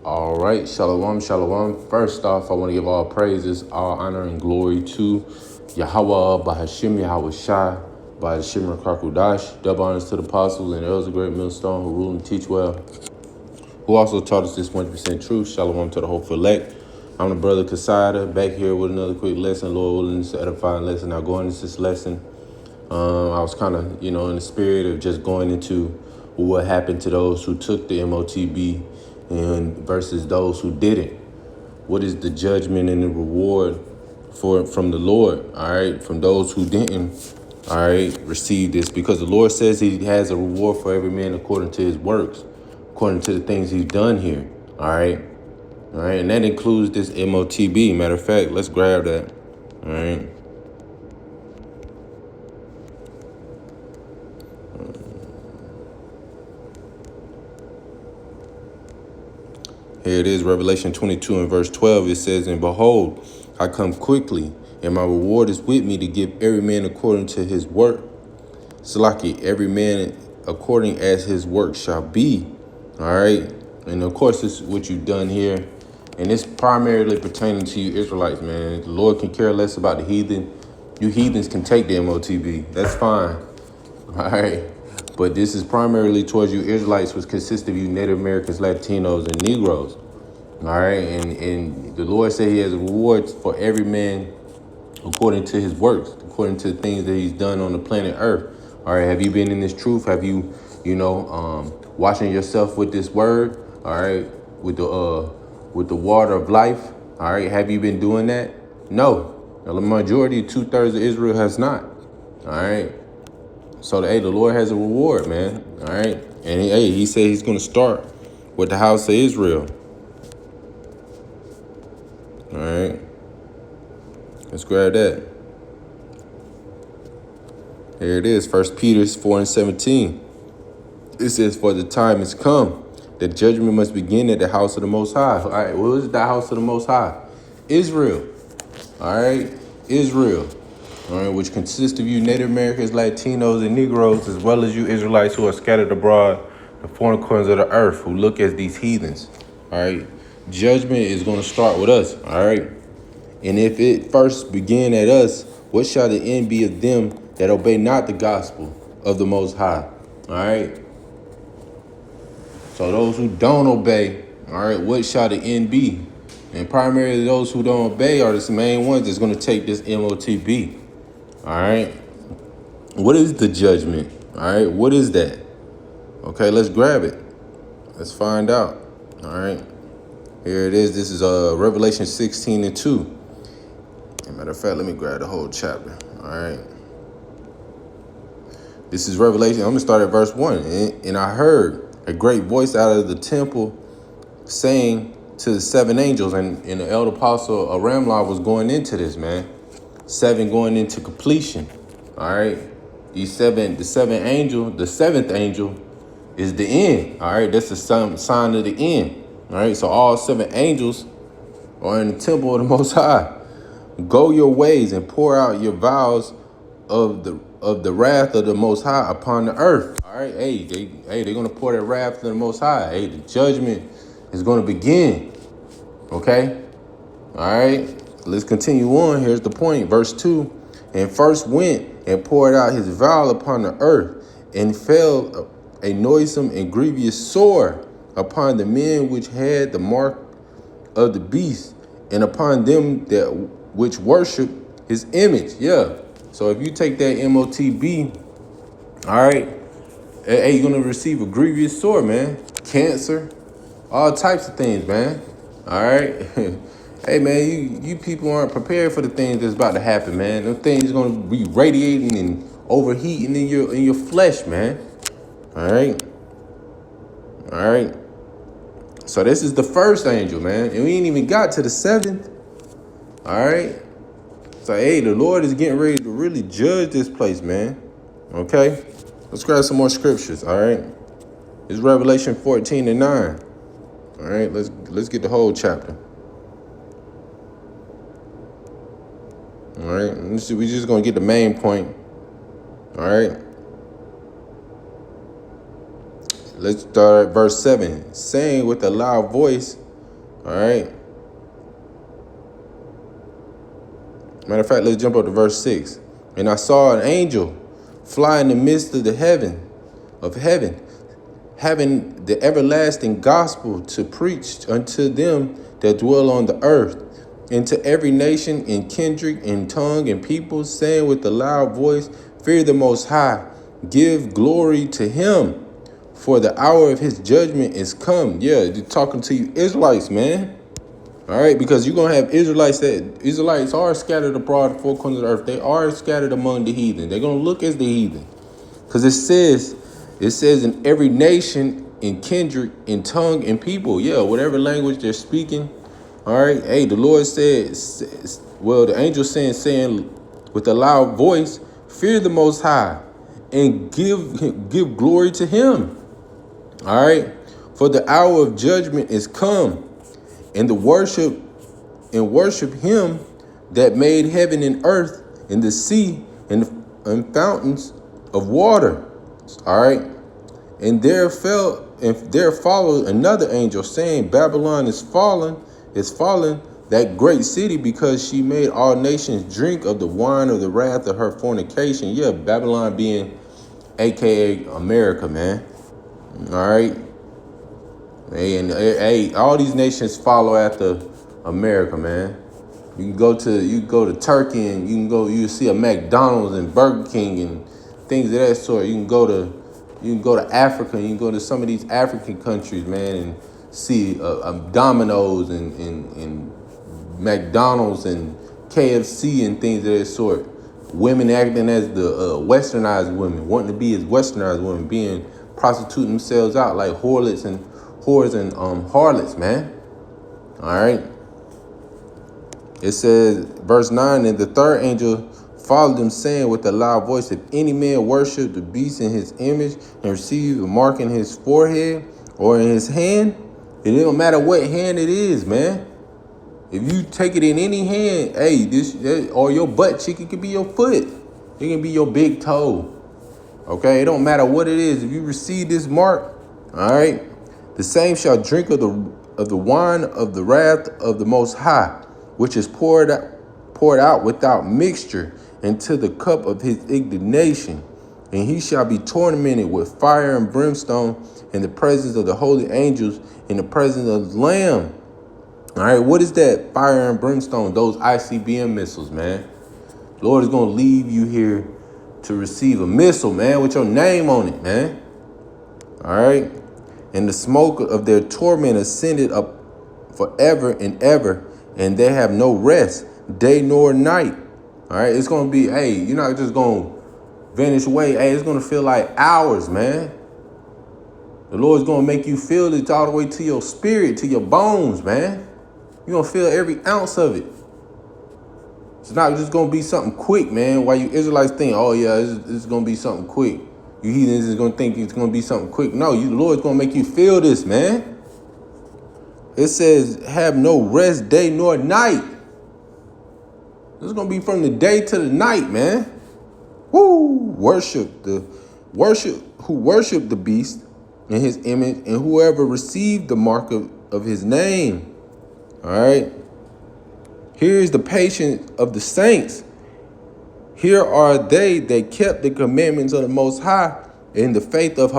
All right, shalom, shalom. First off, I want to give all praises, all honor, and glory to Yahweh, Bahashim Yahweh Shai, Bahashim Krakudash. Double honors to the apostles and elders of great millstone who rule and teach well, who also taught us this 100% truth. Shalom to the hopeful elect. I'm the brother Kasada, back here with another quick lesson, Lord willing, this edifying lesson. Now, going into this lesson, I was kind of, in the spirit of just going into what happened to those who took the MOTB and versus those who didn't. What is the judgment and the reward from the Lord, all right, from those who didn't, all right, receive this? Because the Lord says he has a reward for every man according to his works, according to the things he's done here, all right? All right, and that includes this MOTB. Matter of fact, let's grab that, all right? Here it is, Revelation 22 and verse 12. It says, "And behold, I come quickly, and my reward is with me to give every man according to his work. Salaki, every man according as his work shall be." All right. And of course, this is what you've done here. And it's primarily pertaining to you Israelites, man. The Lord can care less about the heathen. You heathens can take the MOTB. That's fine. All right. But this is primarily towards you Israelites, which consists of you Native Americans, Latinos, and Negroes. All right. And the Lord said he has a reward for every man according to his works, according to the things that he's done on the planet Earth. All right. Have you been in this truth? Have you, washing yourself with this word? All right. With the water of life. All right. Have you been doing that? No. Now, the majority, 2/3 of Israel has not. All right. So, the Lord has a reward, man. All right. And he said he's going to start with the house of Israel. All right. Let's grab that. Here it is, 1 Peter 4 and 17. It says, "For the time has come that judgment must begin at the house of the Most High." All right. What is the house of the Most High? Israel. All right. Israel. All right, which consists of you Native Americans, Latinos, and Negroes, as well as you Israelites who are scattered abroad, the four corners of the earth, who look as these heathens. All right, judgment is going to start with us. All right, and if it first begin at us, what shall the end be of them that obey not the gospel of the Most High? All right. So those who don't obey, all right, what shall the end be? And primarily those who don't obey are the main ones that's going to take this MOTB. All right. What is the judgment? All right. What is that? Okay, let's grab it. Let's find out. All right. Here it is. This is Revelation 16 and 2. As a matter of fact, let me grab the whole chapter. All right. This is Revelation. I'm going to start at verse 1. And I heard a great voice out of the temple saying to the seven angels, and the elder apostle Ramlah was going into this, man. 7 going into completion. All right. The seventh angel is the end. All right. That's the sign of the end. All right. So all 7 angels are in the temple of the Most High. Go your ways and pour out your vows of the wrath of the Most High upon the earth. All right. They're gonna pour that wrath of the Most High. Hey, the judgment is gonna begin. Okay. All right. Let's continue on. Here's the point. Verse 2. "And first went and poured out his vow upon the earth, and fell a noisome and grievous sore upon the men which had the mark of the beast, and upon them that which worship his image." Yeah. So if you take that MOTB, all right, hey, you're gonna receive a grievous sore, man. Cancer, all types of things, man. All right. Hey, man, you people aren't prepared for the things that's about to happen, man. Them things gonna be radiating and overheating in your flesh, man. All right. All right. So this is the first angel, man, and we ain't even got to the 7th. All right. So hey, the Lord is getting ready to really judge this place, man. Okay. Let's grab some more scriptures. All right. It's Revelation 14 and 9. All right. Let's get the whole chapter. All right, we're just going to get the main point. All right. Let's start at verse 7. "Saying with a loud voice All right. Matter of fact, let's jump up to verse 6. And I saw an angel fly in the midst of heaven, having the everlasting gospel to preach unto them that dwell on the earth, and to every nation and kindred and tongue and people, saying with a loud voice, fear the Most High, give glory to him, for the hour of his judgment is come. Yeah, they're talking to you Israelites, man. All right, because you're gonna have Israelites are scattered abroad the four corners of the earth. They are scattered among the heathen. They're gonna look as the heathen. Because it says in every nation, in kindred, in tongue, and people. Yeah, whatever language they're speaking. All right. Hey, the Lord the angel saying with a loud voice, fear the Most High and give glory to him. All right. For the hour of judgment is come, and worship him that made heaven and earth and the sea and fountains of water. All right. And there followed another angel saying, Babylon is fallen, that great city, because she made all nations drink of the wine of the wrath of her fornication. Yeah, Babylon being AKA America, man. All right. Hey, all these nations follow after America, man. You go to Turkey and you see a McDonald's and Burger King and things of that sort. You can go to Africa and you can go to some of these African countries, man, and see Domino's and McDonald's and KFC and things of that sort. Women acting as the westernized women, wanting to be as westernized women, prostituting themselves out like whores and harlots, man. All right. It says, verse 9, and the third angel followed them, saying with a loud voice, if any man worship the beast in his image and receive a mark in his forehead or in his hand, it don't matter what hand it is, man. If you take it in any hand, hey, or your butt cheek, it could be your foot. It can be your big toe. Okay, it don't matter what it is. If you receive this mark, all right, the same shall drink of the wine of the wrath of the Most High, which is poured out without mixture into the cup of his indignation. And he shall be tormented with fire and brimstone in the presence of the holy angels, in the presence of the Lamb. All right, what is that fire and brimstone? Those ICBM missiles, man. The Lord is going to leave you here to receive a missile, man, with your name on it, man. All right. And the smoke of their torment ascended up forever and ever, and they have no rest, day nor night. All right. It's going to be, hey, you're not just going to vanish away. Hey, it's going to feel like hours, man. The Lord's going to make you feel it all the way to your spirit, to your bones, man. You're going to feel every ounce of it. It's not just going to be something quick, man. While you Israelites think, oh, yeah, it's going to be something quick. You heathens is going to think it's going to be something quick. No, the Lord's going to make you feel this, man. It says, have no rest day nor night. It's going to be from the day to the night, man. Woo! Who worship the beast in his image, and whoever received the mark of his name. All right. Here is the patience of the saints. Here are they that kept the commandments of the Most High in the faith of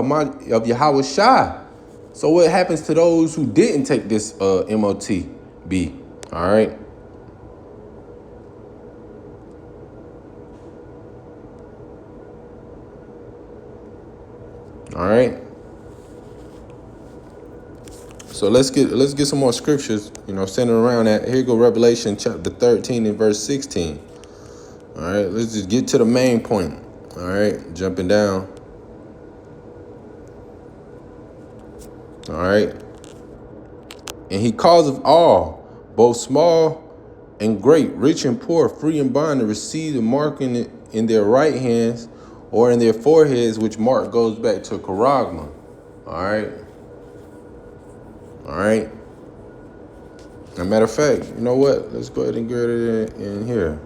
Yahweh Shai. So what happens to those who didn't take this MOTB? All right. All right. So let's get some more scriptures, centered around that. Here go Revelation chapter 13 and verse 16. All right, let's just get to the main point. All right, jumping down. All right. And he causeth all, both small and great, rich and poor, free and bond, to receive the mark in their right hands or in their foreheads, which mark goes back to charagma. All right. All right. As a matter of fact, you know what? Let's go ahead and get it in here.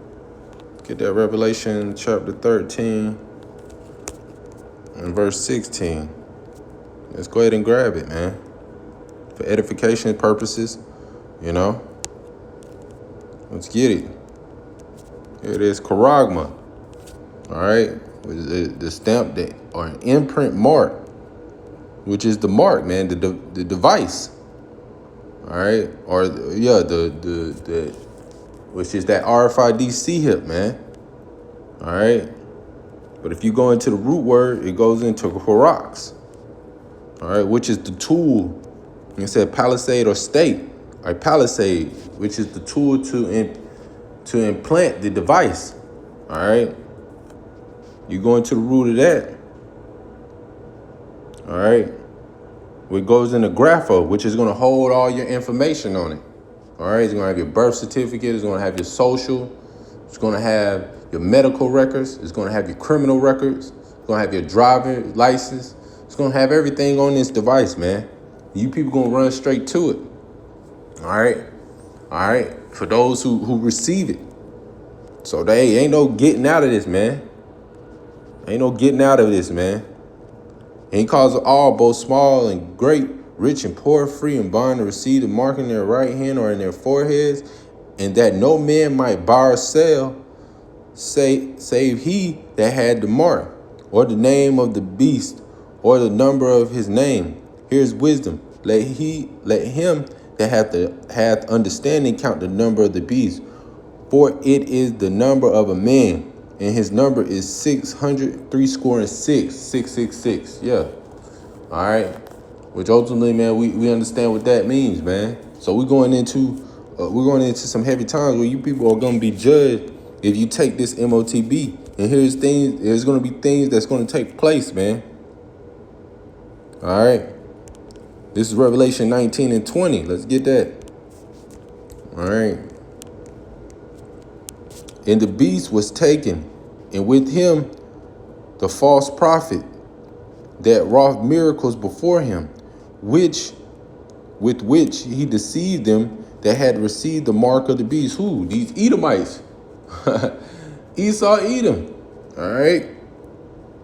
Get that Revelation chapter 13 and verse 16. Let's go ahead and grab it, man. For edification purposes. You know? Let's get it. Here it is, Charagma. All right? The stamp that, or an imprint mark, which is the mark, man, the device. All right? Or, yeah, the which is that RFID C-hip, man. All right? But if you go into the root word, it goes into Horrocks. All right, which is the tool. It said palisade or stake. All right, palisade, which is the tool to implant the device. All right. You go into the root of that. All right. Which goes into grapho, which is going to hold all your information on it. All right. It's going to have your birth certificate. It's going to have your social. It's going to have your medical records. It's going to have your criminal records. It's going to have your driving license. It's going to have everything on this device, man. You people going to run straight to it. All right. All right. For those who receive it. So they ain't no getting out of this, man. Ain't no getting out of this, man. And he calls all, both small and great, rich and poor, free and bond, to receive the mark in their right hand or in their foreheads, and that no man might buy or sell, save he that had the mark, or the name of the beast, or the number of his name. Here's wisdom. Let him that hath understanding count the number of the beast, for it is the number of a man, and his number is 666. Yeah. All right. Which ultimately, man, we understand what that means, man. So we're going into some heavy times where you people are going to be judged if you take this MOTB. And there's going to be things that's going to take place, man. All right. This is Revelation 19 and 20. Let's get that. All right. And the beast was taken, and with him the false prophet that wrought miracles before him, with which he deceived them that had received the mark of the beast. Who? These Edomites. Esau, Edom. All right.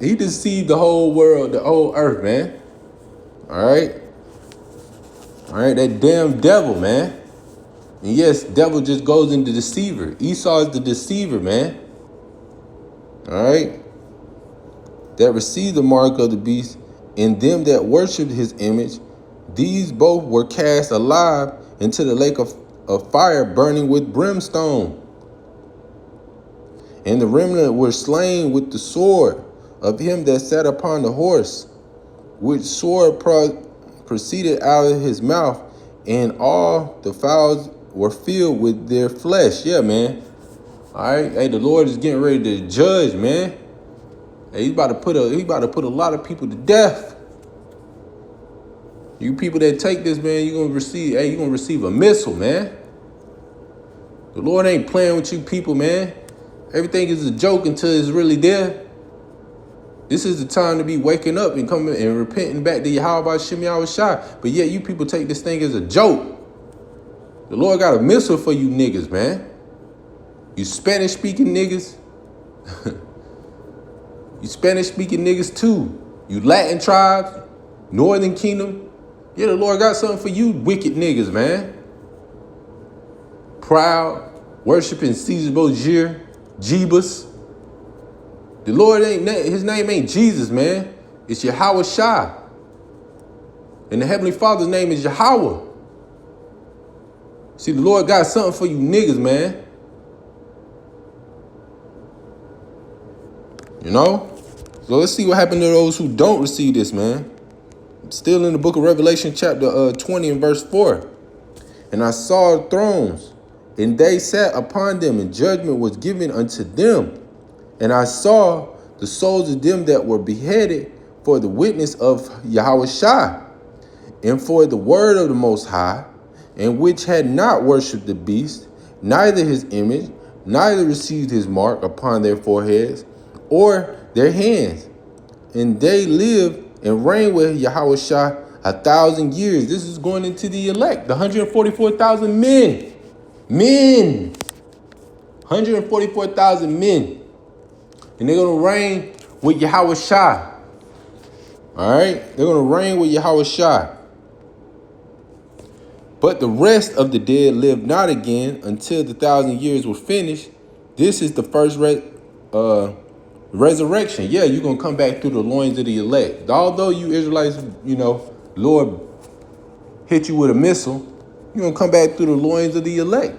He deceived the whole world, the whole earth, man. All right. All right. That damn devil, man. And yes, devil just goes into deceiver. Esau is the deceiver, man. All right. That received the mark of the beast, and them that worshipped his image, these both were cast alive into the lake of fire burning with brimstone. And the remnant were slain with the sword of him that sat upon the horse, which sword proceeded out of his mouth, and all the fowls were filled with their flesh. Yeah, man. All right. Hey, the Lord is getting ready to judge, man. Hey, he's about to put a lot of people to death. You people that take this, man, you're gonna receive a missile, man. The Lord ain't playing with you people, man. Everything is a joke until it's really there. This is the time to be waking up and coming and repenting back to Yahweh Shem Yahweh Shai. But yet you people take this thing as a joke. The Lord got a missile for you niggas, man. You Spanish-speaking niggas. You Spanish-speaking niggas too. You Latin tribes, Northern Kingdom. Yeah, the Lord got something for you wicked niggas, man. Proud, worshiping Caesar Borgia, Jebus. The Lord his name ain't Jesus, man. It's Yahweh Shai. And the Heavenly Father's name is Yahweh. See, the Lord got something for you niggas, man. You know? So let's see what happened to those who don't receive this, man. Still in the book of Revelation, chapter 20 and verse 4. And I saw thrones, and they sat upon them, and judgment was given unto them. And I saw the souls of them that were beheaded for the witness of Yahweh Shai, and for the word of the Most High, and which had not worshipped the beast, neither his image, neither received his mark upon their foreheads or their hands. And they lived and reigned with Yahweh Shai 1,000 years. This is going into the elect, the 144,000 men. Men. 144,000 men. And they're going to reign with Yahweh Shai. All right? They're going to reign with Yahweh Shai. But the rest of the dead lived not again until the 1,000 years were finished. This is the first resurrection. Yeah, you're going to come back through the loins of the elect. Although you Israelites, Lord hit you with a missile, you're going to come back through the loins of the elect.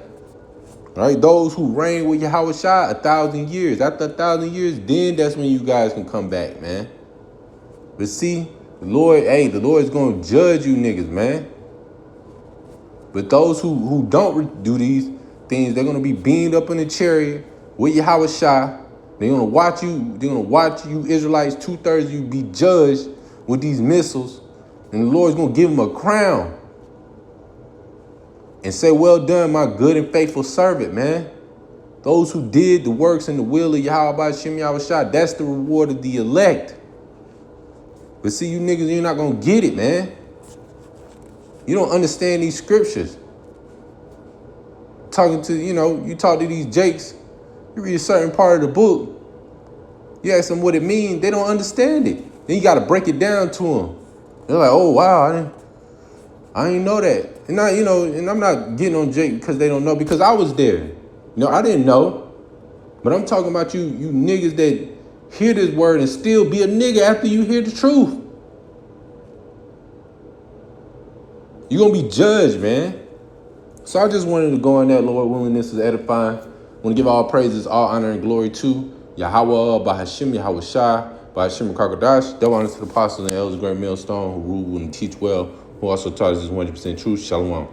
All right, those who reign with Yahweh Shai 1,000 years. After 1,000 years, then that's when you guys can come back, man. But see, the Lord is going to judge you niggas, man. But those who don't do these things, they're going to be beamed up in a chariot with Yahweh Shai. They're going to watch you Israelites, 2/3 of you be judged with these missiles. And the Lord's going to give them a crown. And say, well done, my good and faithful servant, man. Those who did the works in the will of Yahweh Shem Yahweh Shai, that's the reward of the elect. But see, you niggas, you're not going to get it, man. You don't understand these scriptures. You talk to these jakes, you read a certain part of the book, you ask them what it means, they don't understand it. Then you got to break it down to them. They're like, oh, wow, I didn't know that. And I'm not getting on Jake because they don't know, because I was there. I didn't know. But I'm talking about you niggas that hear this word and still be a nigga after you hear the truth. You're going to be judged, man. So I just wanted to go on that, Lord willing, this is edifying. I want to give all praises, all honor, and glory to Yahweh, Bahashim, Yahweh Shai, Bahashim, Kakadash. Double honor to the apostles and elders, great millstone, who rule and teach well, who also taught us this 100% truth. Shalom.